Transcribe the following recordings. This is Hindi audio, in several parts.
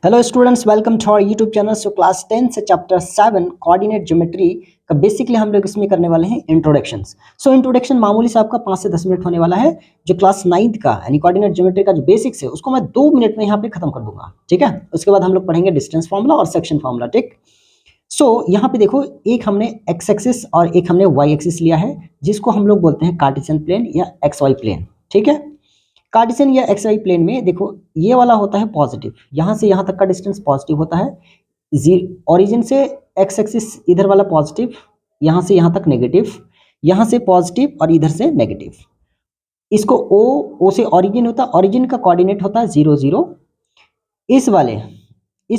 Hello students, welcome to our YouTube channel. So class 10 से चैप्टर 7 कोऑर्डिनेट ज्योमेट्री का बेसिकली हम लोग इसमें करने वाले हैं इंट्रोडक्शंस। सो इंट्रोडक्शन मामूली सा आपका 5 से 10 मिनट होने वाला है। जो क्लास 9 का यानी कोऑर्डिनेट ज्योमेट्री का जो बेसिक्स है उसको मैं 2 मिनट में यहाँ पे खत्म कर दूंगा, ठीक है। उसके बाद हम लोग पढ़ेंगे डिस्टेंस फार्मूला और सेक्शन फार्मूला, ठीक। सो यहाँ पे देखो, एक हमने एक्स एक्सिस और एक हमने वाई एक्सिस लिया है, जिसको हम लोग बोलते हैं कार्टेशियन प्लेन या एक्स वाई प्लेन, ठीक है। कार्टेशियन या एक्स वाई प्लेन में देखो, ये वाला होता है पॉजिटिव, यहाँ से यहाँ तक का डिस्टेंस पॉजिटिव होता है। ओरिजिन से एक्स एक्सिस इधर वाला पॉजिटिव, यहाँ से यहाँ तक नेगेटिव, यहाँ से पॉजिटिव और इधर से नेगेटिव। इसको ओ से ओरिजिन होता है, ओरिजिन का कोऑर्डिनेट होता है 0 0। इस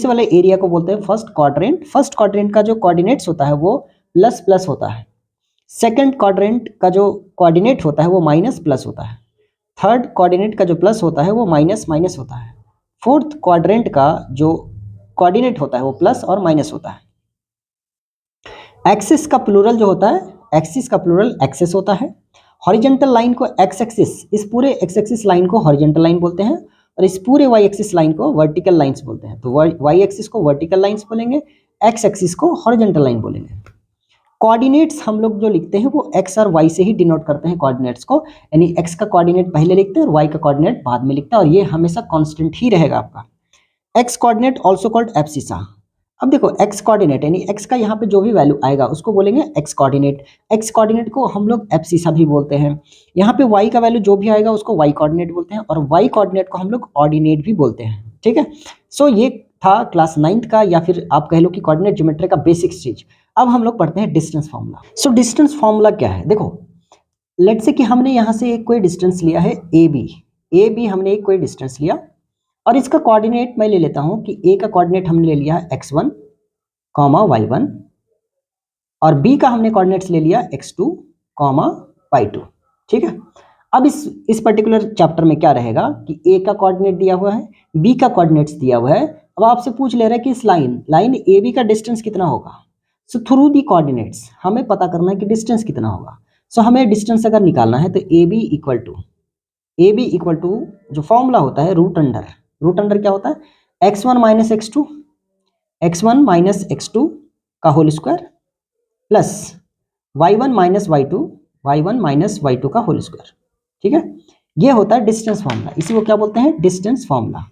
वाले एरिया को बोलते हैं फर्स्ट क्वाड्रेंट। फर्स्ट क्वाड्रेंट का जो कोऑर्डिनेट्स होता है वो प्लस प्लस होता है। सेकंड क्वाड्रेंट का जो कोऑर्डिनेट होता है वो माइनस प्लस होता है। थर्ड कोऑर्डिनेट का जो प्लस होता है वो माइनस माइनस होता है। फोर्थ क्वाड्रेंट का जो कोऑर्डिनेट होता है वो प्लस और माइनस होता है। एक्सिस का प्लूरल जो होता है, एक्सिस का प्लूरल एक्सेस होता है। हॉरिजॉन्टल लाइन को एक्स एक्सिस, इस पूरे एक्स एक्सिस लाइन को हॉरिजॉन्टल लाइन बोलते हैं और इस पूरे वाई एक्सिस लाइन को वर्टिकल लाइंस बोलते हैं। तो वाई एक्सिस को वर्टिकल लाइंस बोलेंगे, एक्स एक्सिस को हॉरिजॉन्टल लाइन बोलेंगे। कोऑर्डिनेट्स हम लोग जो लिखते हैं वो एक्स और वाई से ही डिनोट करते हैं कोऑर्डिनेट्स को, यानी एक्स का कोऑर्डिनेट पहले लिखते हैं और वाई का कोऑर्डिनेट बाद में लिखते हैं, और ये हमेशा कांस्टेंट ही रहेगा आपका। X coordinate also called abscissa. अब देखो, एक्स कोऑर्डिनेट यानी एक्स का यहाँ पे जो भी वैल्यू आएगा उसको बोलेंगे एक्स कोऑर्डिनेट। एक्स कोऑर्डिनेट को हम लोग एब्सिसा भी बोलते हैं। यहाँ पे वाई का वैल्यू जो भी आएगा उसको वाई कोऑर्डिनेट बोलते हैं, और वाई कोऑर्डिनेट को हम लोग ऑर्डिनेट भी बोलते हैं, ठीक है। सो ये था क्लास 9 का, या फिर आप कह लो कि कोऑर्डिनेट ज्योमेट्री का बेसिक चीज। अब हम लोग पढ़ते हैं distance formula. So distance formula क्या है, देखो लेट्स से कि हमने यहाँ से एक कोई डिस्टेंस लिया है ए बी हमने एक कोई डिस्टेंस लिया, और इसका कोऑर्डिनेट मैं ले लेता हूँ कि ए का कोऑर्डिनेट हमने ले लिया है x1, y1, और बी का हमने कोऑर्डिनेट्स ले लिया x2, y2, ठीक है। अब इस पर्टिकुलर चैप्टर में क्या रहेगा कि ए का कोऑर्डिनेट दिया हुआ है, बी का कोऑर्डिनेट्स दिया हुआ है। अब आपसे पूछ ले रहा है कि इस लाइन ए बी का डिस्टेंस कितना होगा। सो थ्रू दी कोऑर्डिनेट्स हमें पता करना है कि डिस्टेंस कितना होगा। सो हमें डिस्टेंस अगर निकालना है तो ए बी इक्वल टू जो फॉर्मूला होता है रूट अंडर क्या होता है, x1 माइनस x2 का whole square plus y1 minus y2 का होल स्क्वायर, ठीक है। ये होता है डिस्टेंस फॉर्मूला, इसी को क्या बोलते हैं, distance formula.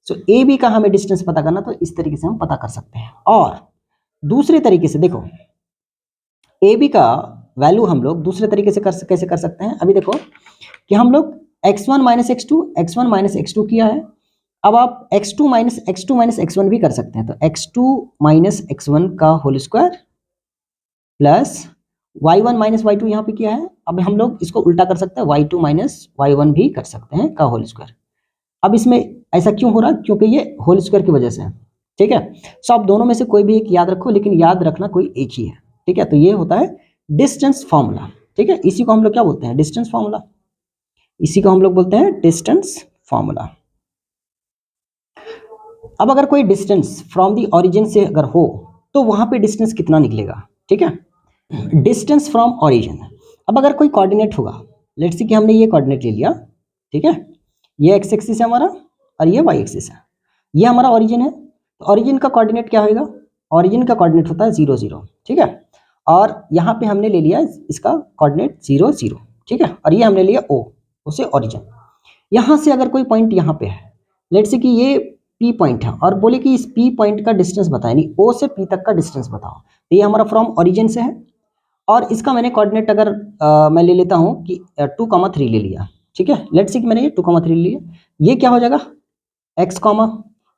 So A B का हमें डिस्टेंस पता करना, तो इस तरीके से हम पता कर सकते हैं। और दूसरे तरीके से देखो, ए बी का वैल्यू हम लोग दूसरे तरीके से कैसे कर सकते हैं। अभी देखो कि हम लोग x1 माइनस x2 किया है। अब आप x2 माइनस x1 भी कर सकते हैं, तो x2 माइनस x1 का whole square plus y1 minus y2 यहाँ पे किया है। अब हम लोग इसको उल्टा कर सकते हैं, y2 माइनस y1 भी कर सकते हैं का होल स्क्वायर। अब इसमें ऐसा क्यों हो रहा है, क्योंकि ये होल स्क्वायर की वजह से है, ठीक है। सो आप दोनों में से कोई भी एक याद रखो, लेकिन याद रखना कोई एक ही है, ठीक है। तो ये होता है डिस्टेंस फार्मूला, ठीक है। इसी को हम लोग क्या बोलते हैं, डिस्टेंस फार्मूला। इसी को हम लोग बोलते हैं डिस्टेंस फार्मूला। अब अगर कोई डिस्टेंस फ्रॉम दी ओरिजिन से अगर हो तो वहां पे डिस्टेंस कितना निकलेगा, ठीक है। डिस्टेंस फ्रॉम ओरिजिन, अब अगर कोई कोऑर्डिनेट होगा, लेट्स से कि हमने ये कोऑर्डिनेट ले लिया, ठीक है। ये एक्स एक्सिस है हमारा और ये वाई एक्सिस है, ये हमारा ओरिजिन है। तो ओरिजिन का कोऑर्डिनेट क्या होगा, ओरिजिन का कोऑर्डिनेट होता है 0 0, ठीक है। और यहाँ पे हमने ले लिया इसका कोऑर्डिनेट 0 0, ठीक है। और ये हमने लिया ओ उसे ओरिजिन। यहाँ से अगर कोई पॉइंट यहाँ पे है, लेट्स से कि ये पी पॉइंट है, और बोले कि इस पी पॉइंट का डिस्टेंस बताएं, नहीं ओ से पी तक का डिस्टेंस बताओ। तो ये हमारा फ्रॉम ओरिजिन से है, और इसका मैंने कोऑर्डिनेट अगर मैं ले लेता हूँ कि 2,3 ले लिया, ठीक है। लेट्स से कि मैंने ये 2,3 लिया, ये क्या हो जाएगा x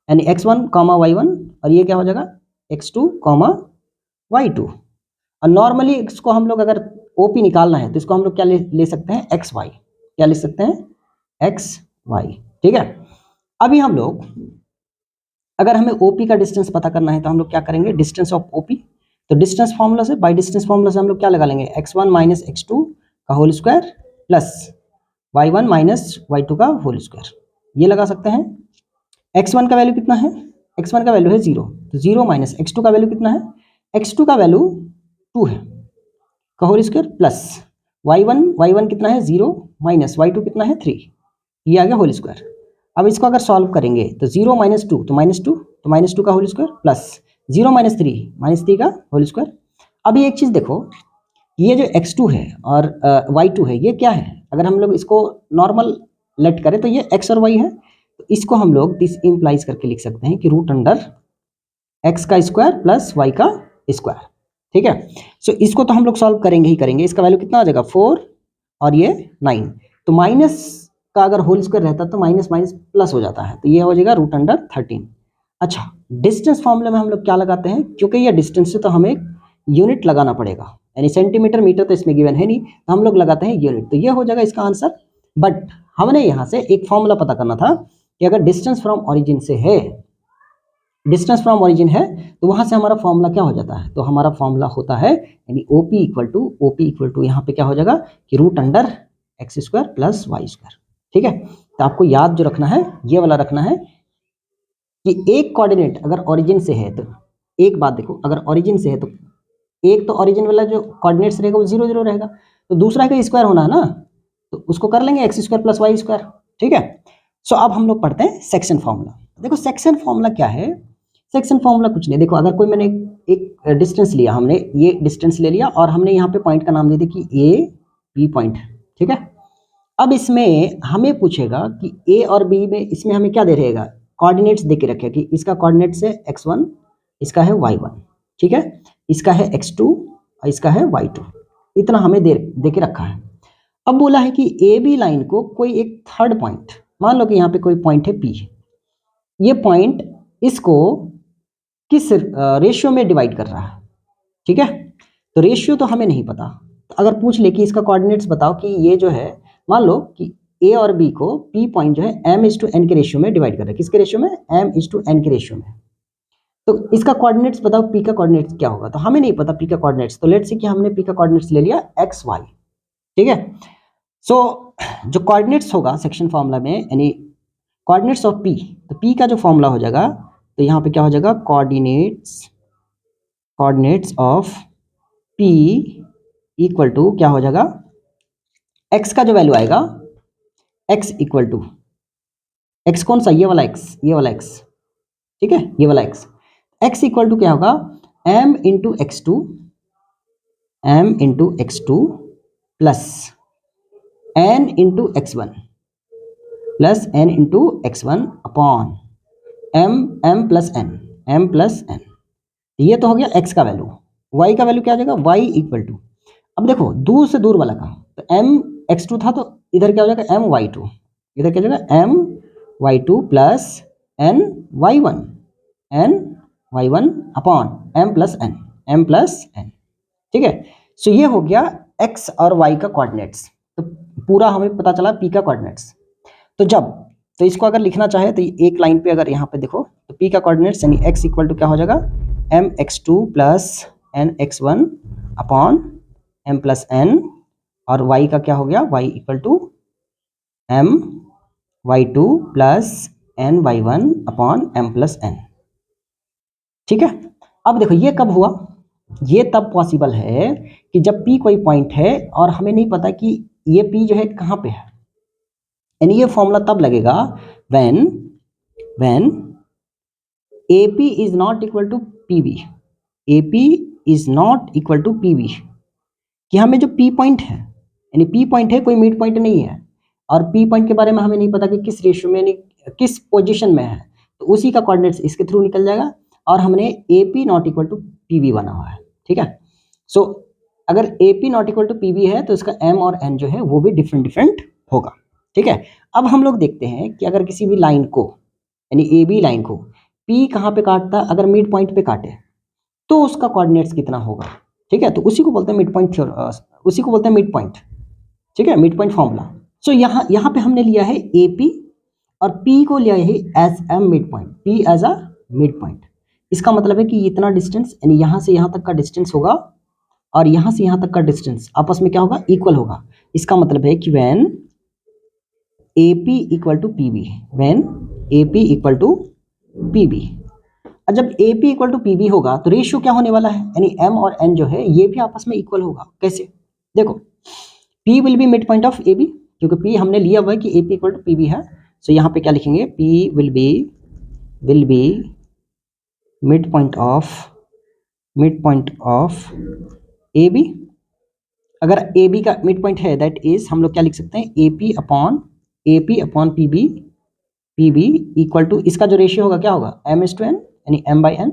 यानी x1, y1, और ये क्या हो जाएगा x2, y2। और नॉर्मली इसको हम लोग अगर OP निकालना है तो इसको हम लोग क्या ले सकते हैं, xy, क्या ले सकते हैं, xy, ठीक है। अभी हम लोग अगर हमें OP का डिस्टेंस पता करना है तो हम लोग क्या करेंगे, डिस्टेंस ऑफ OP। तो डिस्टेंस फार्मूला से, बाय डिस्टेंस फार्मूला से हम लोग क्या लगा लेंगे, x1 माइनस x2 का whole square plus y1 minus y2 का होल स्क्वायर, ये लगा सकते हैं। x1 का वैल्यू कितना है, x1 का वैल्यू है 0, तो 0 माइनस x2 का वैल्यू कितना है, x2 का वैल्यू 2 है का होल स्क्वायर प्लस y1 कितना है 0 माइनस y2 कितना है 3, ये आ गया होल स्क्वायर। अब इसको अगर सॉल्व करेंगे तो 0 माइनस 2 तो -2, तो -2 का होल स्क्वायर प्लस 0 - 3 का होल स्क्वायर। अभी एक चीज़ देखो, ये जो x2 है और y2 है, ये क्या है? अगर हम लोग इसको नॉर्मल लेट करें तो ये x और y है, तो इसको हम लोग दिस इम्प्लाइज करके लिख सकते हैं कि रूट अंडर x का स्क्वायर प्लस y का स्क्वायर, ठीक है। सो इसको तो हम लोग सॉल्व करेंगे ही करेंगे। इसका वैल्यू कितना आ जाएगा 4 और ये 9, तो माइनस का अगर होल स्क्वायर रहता तो माइनस माइनस प्लस हो जाता है, तो ये हो जाएगा रूट अंडर 13। अच्छा, डिस्टेंस फॉर्मूले में हम लोग क्या लगाते हैं, क्योंकि ये डिस्टेंस है तो हमें यूनिट लगाना पड़ेगा, यानी सेंटीमीटर मीटर तो इसमें गिवन है नहीं, तो हम लोग लगाते हैं यूनिट, तो ये हो जाएगा इसका आंसर। बट हमने यहाँ से एक फॉर्मूला पता करना था कि अगर डिस्टेंस फ्रॉम ओरिजिन से है, डिस्टेंस फ्रॉम ओरिजिन है, तो वहां से हमारा फॉर्मूला क्या हो जाता है, तो हमारा फॉर्मूला होता है यानी OP इक्वल टू यहाँ पे क्या हो जाएगा कि root under x square plus y square, ठीक है। तो आपको याद जो रखना है ये वाला रखना है कि एक कोऑर्डिनेट अगर ओरिजिन से है, तो एक बात देखो, अगर ओरिजिन से है तो एक तो ओरिजिन वाला जो कोऑर्डिनेट्स रहेगा वो 0 0 रहेगा, तो दूसरा का स्क्वायर होना है ना, तो उसको कर लेंगे x square plus y square, ठीक है। सो अब हम लोग पढ़ते हैं सेक्शन फॉर्मूला। देखो सेक्शन फॉर्मूला क्या है, सेक्शन फॉर्मूला कुछ नहीं, देखो अगर कोई मैंने एक डिस्टेंस लिया, हमने ये डिस्टेंस ले लिया और हमने यहाँ पे पॉइंट का नाम दे दिया कि ए बी पॉइंट, ठीक है। अब इसमें हमें पूछेगा कि ए और बी में इसमें हमें क्या दे रहेगा, कोऑर्डिनेट्स दे के रखे कि इसका कोऑर्डिनेट्स है x1, इसका है y1, ठीक है, इसका है x2 और इसका है y2, इतना हमें दे के रखा है। अब बोला है कि ए बी लाइन को कोई एक थर्ड पॉइंट, मान लो कि यहाँ पे कोई पॉइंट है P, ये पॉइंट इसको किस रेशियो में डिवाइड कर रहा है, ठीक है। तो रेशियो तो हमें नहीं पता, तो अगर पूछ ले कि इसका कोऑर्डिनेट्स बताओ कि ये जो है, मान लो कि ए और बी को P पॉइंट जो है m/n के रेशियो में डिवाइड कर रहा है, किसके रेशियो में, m/n के रेशियो में, तो इसका कोऑर्डिनेट्स बताओ P का कोऑर्डिनेट्स क्या होगा, तो हमें नहीं पता P का कोऑर्डिनेट्स, तो लेट्स से कि हमने P का कोऑर्डिनेट्स ले लिया xy, ठीक है। सो जो कोऑर्डिनेट्स होगा सेक्शन फॉर्मूला में, यानी कोऑर्डिनेट्स ऑफ P, तो P का जो फॉर्मूला हो जाएगा, तो यहाँ पे क्या हो जाएगा, coordinates of P equal to क्या हो जाएगा, x का जो वैल्यू आएगा, x इक्वल टू x कौन सा, ये वाला x, ये वाला x, ठीक है, ये वाला x इक्वल टू क्या होगा, m into x2 plus n into x1 plus n into x1 upon m plus n, ये तो हो गया x का वैल्यू। y का वैल्यू क्या आ जाएगा, y इक्वल टू, अब देखो दूर से दूर वाला का, तो mx2 था तो इधर क्या हो जाएगा my2, इधर क्या हो जाएगा my2 plus ny1 upon m plus n, ठीक है। सो ये हो गया x और y का कोऑर्डिनेट्स, तो पूरा हमें पता चला p का कोऑर्डिनेट्स। तो इसको अगर लिखना चाहे तो एक लाइन पे अगर यहाँ पे देखो, तो p का कोऑर्डिनेट्स यानी x इक्वल टू क्या हो जाएगा, mx2 plus nx1 upon m plus n, और y का क्या हो गया, y equal to my2 plus ny1 upon m plus n, ठीक है। अब देखो ये कब हुआ, ये तब पॉसिबल है कि जब P कोई पॉइंट है और हमें नहीं पता कि ये P जो है कहाँ पे है, यानी ये फॉर्मूला तब लगेगा when AP is not equal to PB, AP is not equal to PB, कि हमें जो P पॉइंट है, यानी P पॉइंट है, कोई मिड पॉइंट नहीं है, और P पॉइंट के बारे में हमें नहीं पता कि किस रेशियो में, यानी किस पोजीशन में है, तो उसी का कोऑर्डिनेट्स इसके थ्रू निकल जाएगा, और हमने AP not equal to PB बना हुआ है, ठीक है। सो अगर AP not equal to PB है तो इसका M और N जो है वो भी डिफरेंट होगा, ठीक है। अब हम लोग देखते हैं कि अगर किसी भी लाइन को, यानी AB लाइन को P कहाँ पे काटता है, अगर मिड पॉइंट पे काटे तो उसका कोऑर्डिनेट्स कितना होगा, ठीक है। तो उसी को बोलते हैं मिड पॉइंट, उसी को बोलते हैं मिड पॉइंट, ठीक है, मिड पॉइंट फॉर्मूला। सो यहाँ पे हमने लिया है AP और P को लिया है as a mid point, P as a mid point. इसका मतलब है कि इतना डिस्टेंस, यानी यहाँ से यहाँ तक का डिस्टेंस होगा और यहाँ से यहाँ तक का डिस्टेंस आपस में क्या होगा, इक्वल होगा। इसका मतलब है कि when AP equal to PB, when AP equal to PB, और जब AP इक्वल टू PB होगा तो रेशियो क्या होने वाला है, यानी M और N जो है ये भी आपस में इक्वल होगा। कैसे, देखो P will be mid point of AB, क्योंकि P हमने लिया हुआ है कि AP इक्वल टू PB है, सो यहाँ पे क्या लिखेंगे, P will be mid point of A B. अगर ए बी का मिड पॉइंट है दैट इज हम लोग क्या लिख सकते हैं, A P upon P B equal to, इसका जो रेशियो होगा क्या होगा, m/n, यानी m/n।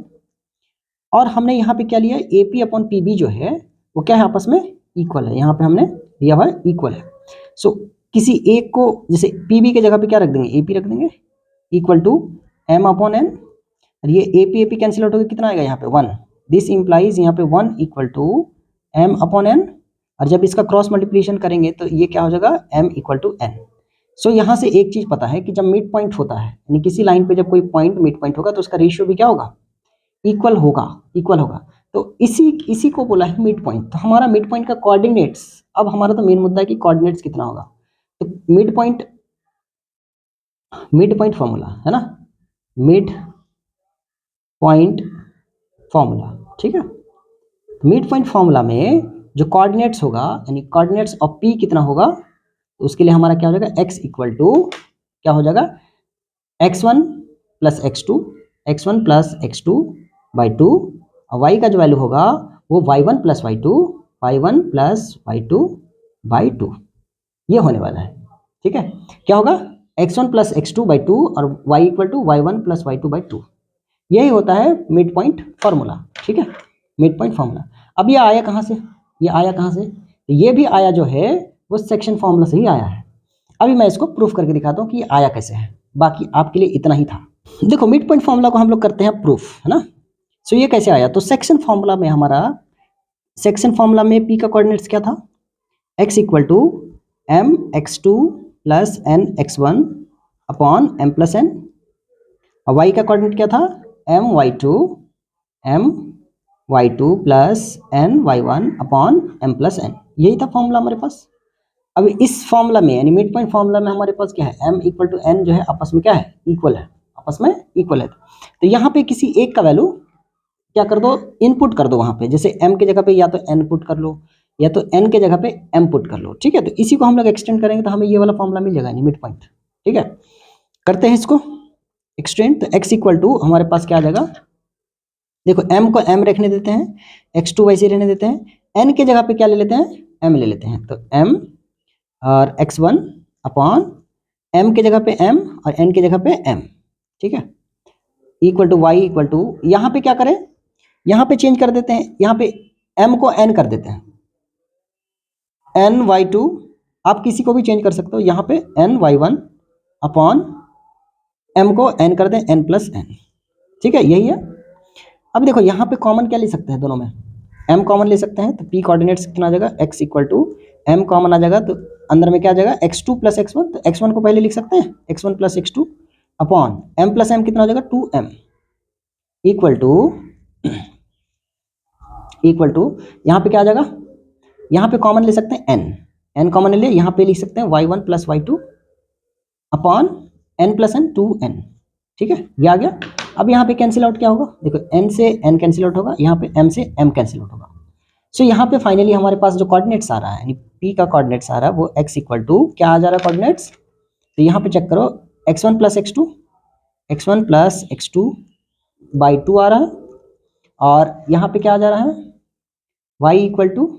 और हमने यहाँ पे क्या लिया, A P upon P B जो है वो क्या है, आपस में इक्वल है। यहाँ पे हमने लिया हुआ है इक्वल है। सो किसी एक को, जैसे पी बी के जगह पे क्या रख देंगे, ए पी रख देंगे, इक्वल टू m/n। और ये ए पी कैंसिल आउट होकर कितना आएगा यहाँ पे 1। दिस इंप्लाइज यहाँ पे 1 इक्वल टू m/n। और जब इसका क्रॉस मल्टीप्लिकेशन करेंगे तो ये क्या हो जाएगा, m इक्वल टू n। सो यहाँ से एक चीज पता है कि जब मिड पॉइंट होता है, यानी किसी लाइन पे जब कोई पॉइंट मिड पॉइंट होगा तो उसका रेशियो भी क्या होगा, इक्वल होगा। तो इसी को बोला है मिड पॉइंट। तो हमारा मिड पॉइंट का कोऑर्डिनेट्स, अब हमारा तो मेन मुद्दा है कि कोऑर्डिनेट्स कितना होगा। तो मिड पॉइंट फॉर्मूला है ना, मिड पॉइंट फॉर्मूला, ठीक है। मिड पॉइंट फॉर्मूला में जो कोऑर्डिनेट्स होगा, यानी कोऑर्डिनेट्स ऑफ पी कितना होगा, तो उसके लिए हमारा क्या हो जाएगा, x इक्वल टू क्या हो जाएगा, x1 प्लस x2 बाई 2। और y का जो वैल्यू होगा वो y1 प्लस y2 बाई 2। ये होने वाला है, ठीक है। क्या होगा, x1 प्लस x2 बाई 2 और y equal to y1 plus y2 by 2। यही होता है मिड पॉइंट फार्मूला, ठीक है, मिड पॉइंट फार्मूला। अब ये आया कहाँ से, तो ये भी आया जो है वो सेक्शन फार्मूला से ही आया है। अभी मैं इसको प्रूफ करके दिखाता हूँ कि ये आया कैसे है। बाकी आपके लिए इतना ही था। देखो मिड पॉइंट फार्मूला को हम लोग करते हैं प्रूफ, है ना। सो ये कैसे आया, तो सेक्शन फार्मूला में पी का कोऑर्डिनेट्स क्या था, x equal to m x2 plus n x1 upon m plus n। और y का कोऑर्डिनेट क्या था, m y2 plus n y1 upon m plus n। यही था फॉर्मूला हमारे पास। अब इस फॉर्मूला में, यानी मिड पॉइंट फॉर्मूला में हमारे पास क्या है, m इक्वल टू n जो है आपस में क्या है, इक्वल है। तो यहाँ पे किसी एक का वैल्यू क्या कर दो, इनपुट कर दो वहाँ पे। जैसे m के जगह पे या तो n पुट कर लो, या तो n के जगह पे m पुट कर लो, ठीक है। तो इसी को हम लोग एक्सटेंड करेंगे तो हमें ये वाला फॉर्मूला मिल जाएगा, मिड पॉइंट, ठीक है। करते हैं इसको एक्सटेंड। तो x इक्वल टू हमारे पास क्या आ जाएगा, देखो m को m रखने देते हैं, x2 वैसे रहने देते हैं, n के जगह पे क्या ले लेते हैं, m ले लेते हैं। तो m और x1 अपॉन m के जगह पे m और n के जगह पे m, ठीक है, equal to y equal to, यहाँ पे क्या करें, यहाँ पे चेंज कर देते हैं, यहाँ पे m को n कर देते हैं, n y2। आप किसी को भी चेंज कर सकते हो, यहाँ पे n y1 अपॉन m को n कर दें n प्लस n, ठीक है, यही है। अब देखो यहाँ पे कॉमन क्या ले सकते हैं, दोनों में m कॉमन ले सकते हैं। तो p कोऑर्डिनेट्स कितना आ जाएगा, x equal to m common आ जाएगा, तो अंदर में क्या आ जाएगा, x2 प्लस x1। तो x1 को पहले लिख सकते हैं, x1 plus x2 upon m plus m कितना हो जाएगा, 2m इक्वल टू यहाँ पे क्या आ जाएगा, यहाँ पे कॉमन ले सकते हैं n कॉमन ले लिया, यहाँ पे लिख सकते हैं y1 plus y2 upon n plus n 2n, ठीक है, ये आ गया। अब यहाँ पे कैंसिल आउट क्या होगा, देखो n से n कैंसिल आउट होगा, यहाँ पे m से m कैंसिल आउट होगा। सो यहाँ पे फाइनली हमारे पास जो कोऑर्डिनेट्स आ रहा है, यानी p का कोऑर्डिनेट्स आ रहा है वो x इक्वल टू क्या आ जा रहा है कोऑर्डिनेट्स, तो यहाँ पे चेक करो, x1 प्लस x2 बाई 2 आ रहा है। और यहाँ पे क्या आ जा रहा है, y इक्वल टू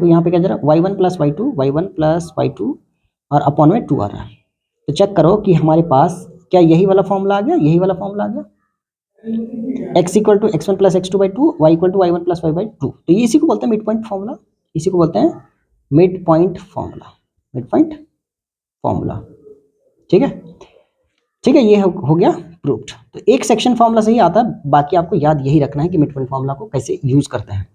यहाँ पे क्या जा रहा है, y1 प्लस y2 और अपॉन में 2 आ रहा है। तो चेक करो कि हमारे पास क्या यही वाला फॉर्मूला आ गया, x equal to x1 plus x2 by 2, y equal to y1 plus y by 2। तो ये इसी को बोलते हैं मिड पॉइंट फॉर्मूला, ठीक है, ये हो गया प्रूव्ड। तो एक सेक्शन फॉर्मूला से ही आता है, बाकी आपको याद यही रखना है कि मिड पॉइंट फॉर्मूला को कैसे यूज करते हैं।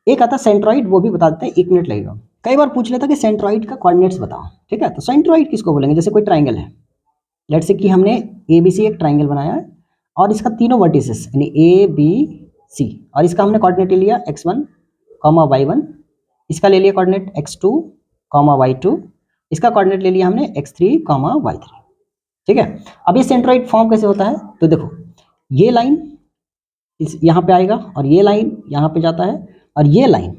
एक आता है सेंट्रॉइड, वो भी बता देते हैं, 1 मिनट लगेगा। कई बार पूछ लेता कि सेंट्रॉइड का कोऑर्डिनेट्स बताओ, ठीक है। तो सेंट्रॉइड किसको बोलेंगे, जैसे कोई ट्राइंगल है, लेट्स से कि हमने ABC एक ट्राइंगल बनाया है और इसका तीनों वर्टिसेस यानी ABC, और इसका हमने कोऑर्डिनेट ले लिया x1, y1, इसका ले लिया कोऑर्डिनेट x2, y2, इसका कोऑर्डिनेट ले लिया हमने x3, y3, ठीक है। अब ये सेंट्रॉइड फॉर्म कैसे होता है, तो देखो ये लाइन इस यहाँ पे आएगा और ये लाइन यहाँ पे जाता है, और ये लाइन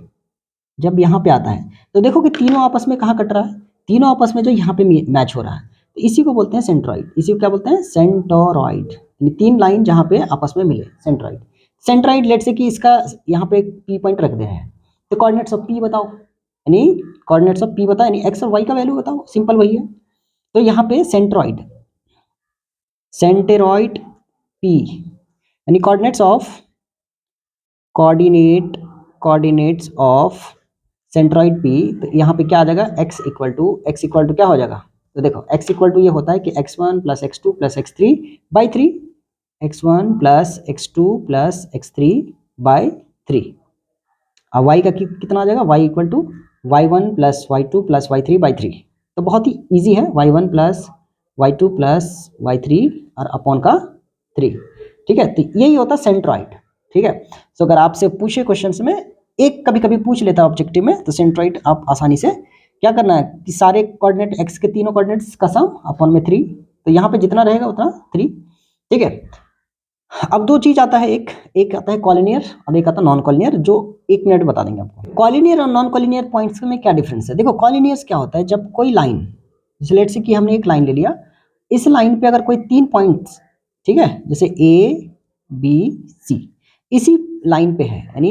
जब यहाँ पे आता है तो देखो कि तीनों आपस में कहाँ कट रहा है, तीनों आपस में जो यहाँ पे मैच हो रहा है। तो इसी को बोलते हैं सेंट्रॉइड, इसी को क्या बोलते हैं, सेंटोरॉइड, यानी 3 लाइन जहाँ पे आपस में मिले, सेंट्रॉइड। सेंट्रॉइड लेट से कि इसका यहाँ पे एक पी पॉइंट रख दे रहे हैं, तो कोऑर्डिनेट्स ऑफ पी बताओ, यानी कोऑर्डिनेट्स ऑफ पी बताओ, यानी एक्स और वाई का वैल्यू बताओ, सिंपल वही है। तो यहाँ पे सेंट्रॉइड पी यानी कोऑर्डिनेट्स ऑफ सेंट्रॉइड पी, तो यहाँ पे क्या आ जाएगा, x इक्वल टू क्या हो जाएगा, तो देखो x इक्वल टू ये होता है कि x1 plus x2 plus x3 by 3, x1 plus x2 plus x3 by 3। अब y का कितना आ जाएगा, y equal to y1 plus y2 plus y3 by 3। तो बहुत ही ईजी है, y1 plus y2 plus y3 और अपॉन का 3, ठीक है। तो यही होता है सेंट्रॉइड, ठीक है। तो अगर आपसे पूछे क्वेश्चन में, एक कभी कभी पूछ लेता है ऑब्जेक्टिव में, तो सेंट्रॉइड आप आसानी से क्या करना है कि सारे कोऑर्डिनेट x के तीनों कोऑर्डिनेट्स का सम अपॉन में 3, तो यहाँ पे जितना रहेगा उतना 3, ठीक है। अब दो चीज आता है, एक आता है कॉलिनियर और एक आता है नॉन कॉलिनियर, जो 1 मिनट बता देंगे आपको। कॉलिनियर और नॉन कॉलिनियर पॉइंट्स में क्या डिफरेंस है, देखो कॉलिनियर्स क्या होता है, जब कोई लाइन, जैसे लेट्स से कि हमने एक लाइन ले लिया, इस लाइन पे अगर कोई 3 पॉइंट्स, ठीक है, जैसे ए बी सी इसी लाइन पे है, यानी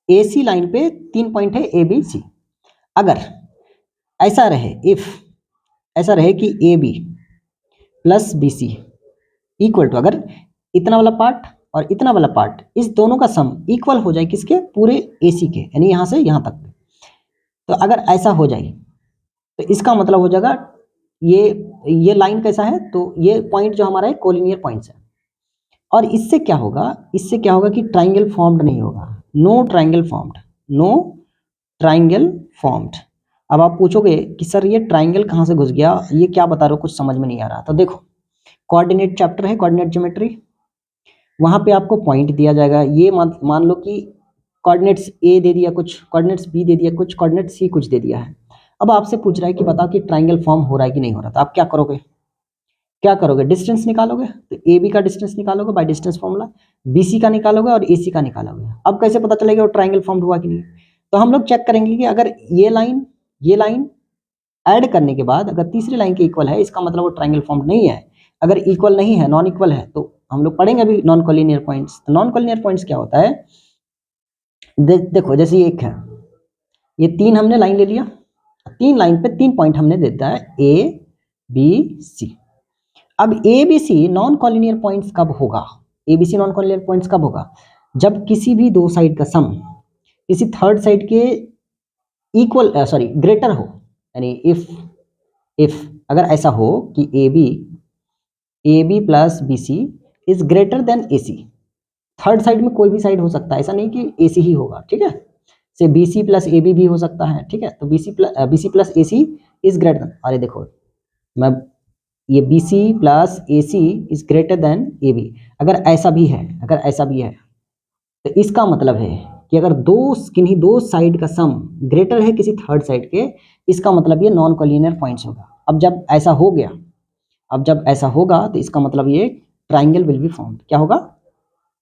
ए सी लाइन पे 3 पॉइंट है ए बी सी, अगर ऐसा रहे, इफ ऐसा रहे कि A B plus B C equal to, अगर इतना वाला पार्ट और इतना वाला पार्ट, इस दोनों का सम इक्वल हो जाए किसके, पूरे ए सी के, यानी यहाँ से यहाँ तक, तो अगर ऐसा हो जाए तो इसका मतलब हो जाएगा ये लाइन कैसा है, तो ये पॉइंट जो हमारा है कोलिनियर पॉइंट्स है। और इससे क्या होगा कि ट्राइंगल फॉर्म्ड नहीं होगा, नो ट्राइंगल फॉर्म्ड। अब आप पूछोगे कि सर ये ट्राइंगल कहाँ से घुस गया, ये क्या बता रहे हो, कुछ समझ में नहीं आ रहा। तो देखो कोऑर्डिनेट चैप्टर है, कोऑर्डिनेट ज्योमेट्री, वहाँ पे आपको पॉइंट दिया जाएगा, ये मान लो कि कोऑर्डिनेट्स ए दे दिया कुछ, कोऑर्डिनेट्स बी दे दिया कुछ, कोऑर्डिनेट सी कुछ दे दिया है। अब आपसे पूछ रहा है कि बताओ कि ट्राइंगल फॉर्म हो रहा है कि नहीं हो रहा, तो आप क्या करोगे, डिस्टेंस निकालोगे, तो ए बी का डिस्टेंस निकालोगे by distance formula, B C का निकालोगे और ए सी का निकालोगे। अब कैसे पता चलेगा वो ट्राइंगल फॉर्म हुआ कि नहीं, तो हम लोग चेक करेंगे कि अगर ये लाइन ऐड करने के बाद अगर तीसरी लाइन के इक्वल है, इसका मतलब वो ट्राइंगल फॉर्म नहीं है। अगर इक्वल नहीं है, नॉन इक्वल है, तो हम लोग पढ़ेंगे अभी नॉन कॉलिनियर पॉइंट्स। तो नॉन कॉलिनियर पॉइंट्स क्या होता है, देखो जैसे एक है, ये 3 हमने लाइन ले लिया, 3 लाइन पे 3 पॉइंट हमने देता है ए बी सी। अब A B C non collinear points कब होगा, एबीसी नॉन कॉलिनियर पॉइंट्स कब होगा, जब किसी भी दो साइड का सम किसी थर्ड साइड के इक्वल ग्रेटर हो, यानी इफ अगर ऐसा हो कि A B plus B C is greater than A C, third side में कोई भी साइड हो सकता है, ऐसा नहीं कि ए सी ही होगा, ठीक है, से B C plus A B भी हो सकता है, ठीक है। तो B C plus A C is greater than, अरे देखो मैं ये B C plus A C is greater than A B, अगर ऐसा भी है तो इसका मतलब है कि अगर किन्हीं दो साइड का सम ग्रेटर है किसी थर्ड साइड के, इसका मतलब ये नॉन कॉलिनियर पॉइंट्स होगा। अब जब ऐसा होगा तो इसका मतलब ये ट्राइंगल विल बी फॉर्म्ड, क्या होगा,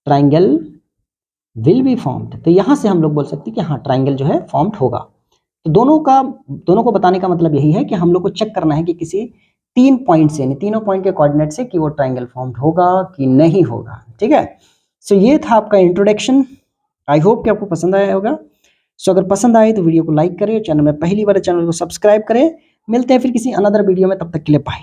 ट्राइंगल विल बी फॉर्म्ड। तो यहाँ से हम लोग बोल सकते हैं कि हाँ ट्राइंगल जो है फॉर्म्ड होगा। तो दोनों को बताने का मतलब यही है कि हम लोग को चेक करना है कि किसी 3 पॉइंट से, यानी तीनों पॉइंट के कोऑर्डिनेट से, कि वो ट्राइंगल फॉर्म्ड होगा कि नहीं होगा, ठीक है। सो ये था आपका इंट्रोडक्शन, आई होप कि आपको पसंद आया होगा। सो अगर पसंद आए तो वीडियो को लाइक करें, चैनल में पहली बार चैनल को सब्सक्राइब करें। मिलते हैं फिर किसी अनदर वीडियो में, तब तक के लिए बाय।